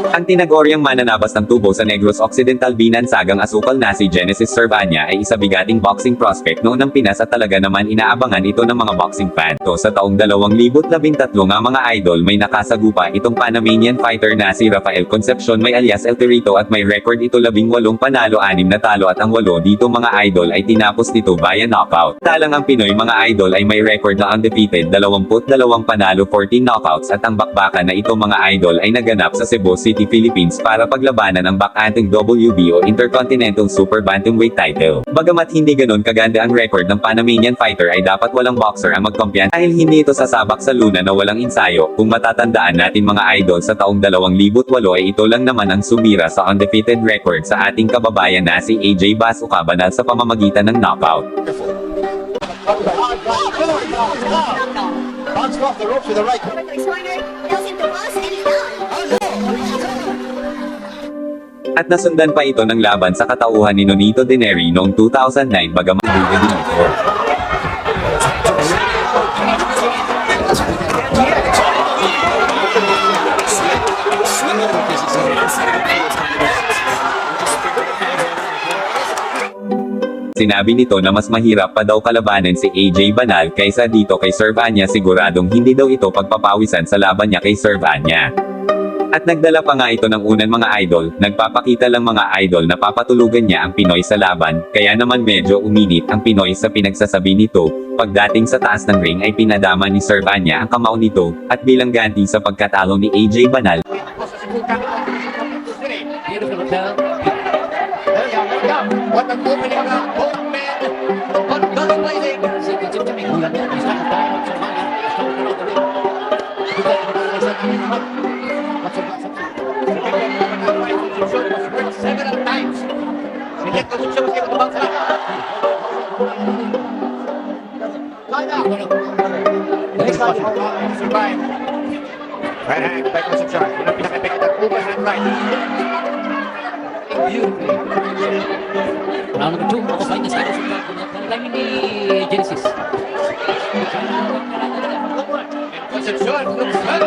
Ang tinagoryang mananabas ng tubo sa Negros Occidental binansagang asukal na si Genesis Servania ay isa bigating boxing prospect noon ng Pinas at talaga naman inaabangan ito ng mga boxing fan. To sa taong 2013 nga mga idol may nakasagupa itong Panamanian fighter na si Rafael Concepcion may alias El Torito at may record ito 18 panalo 6 natalo at ang 8 dito mga idol ay tinapos nito via knockout. Talang ang Pinoy mga idol ay may record na undefeated 22 panalo 14 knockouts at ang bakbakan na ito mga idol ay naganap sa Cebu City, Philippines para paglabanan ang bakanting WBO Intercontinental Super Bantamweight title. Bagamat hindi ganon kaganda ang record ng Panamanian fighter ay dapat walang boxer ang magkampiyan dahil hindi ito sasabak sa luna na walang ensayo. Kung matatandaan natin mga idol sa taong 2008 ay ito lang naman ang sumira sa undefeated record sa ating kababayan na si AJ Basu Cabanal sa pamamagitan ng knockout. Bounced off the ropes with the right. At nasundan pa ito ng laban sa katauhan ni Nonito Deneri noong 2009 bagaman duga din ito. Sinabi nito na mas mahirap pa daw kalabanin si AJ Banal kaysa dito kay Servania siguradong hindi daw ito pagpapawisan sa laban niya kay Servania. At nagdala pa nga ito ng unan mga idol, nagpapakita lang mga idol na papatulugan niya ang Pinoy sa laban, kaya naman medyo uminit ang Pinoy sa pinagsasabi nito. Pagdating sa taas ng ring ay pinadama ni Servania ang kamao nito, at bilang ganti sa pagkatalo ni AJ Banal. What an opening of both men. What guns blazing. Several times. Silik ko siya kasi matubang sila. Survive. Right hand by Concepcion. Yun ang pinaka-effect ng overhand right. Round number 2, ako find the side of the ni Genesis. Concepcion looks well.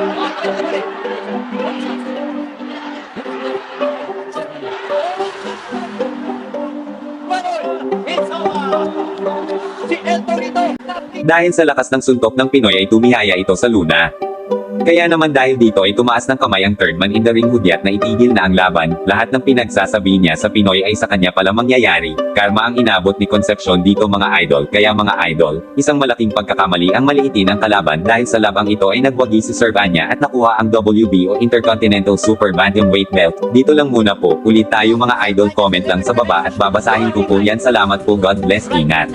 It's over. Si El Torito. Dahil sa lakas ng suntok ng Pinoy ay tumihaya ito sa luna. Kaya naman dahil dito ay tumaas ng kamay ang third man in the ring hudyat na itigil na ang laban, lahat ng pinagsasabi niya sa Pinoy ay sa kanya pala mangyayari. Karma ang inabot ni Concepcion dito mga idol, kaya mga idol, isang malaking pagkakamali ang maliitin ang kalaban dahil sa labang ito ay nagwagi si Servania at nakuha ang WBO Intercontinental Super Bantamweight belt. Dito lang muna po, ulit tayo mga idol, comment lang sa baba at babasahin ko po yan. Salamat po, God bless, ingat.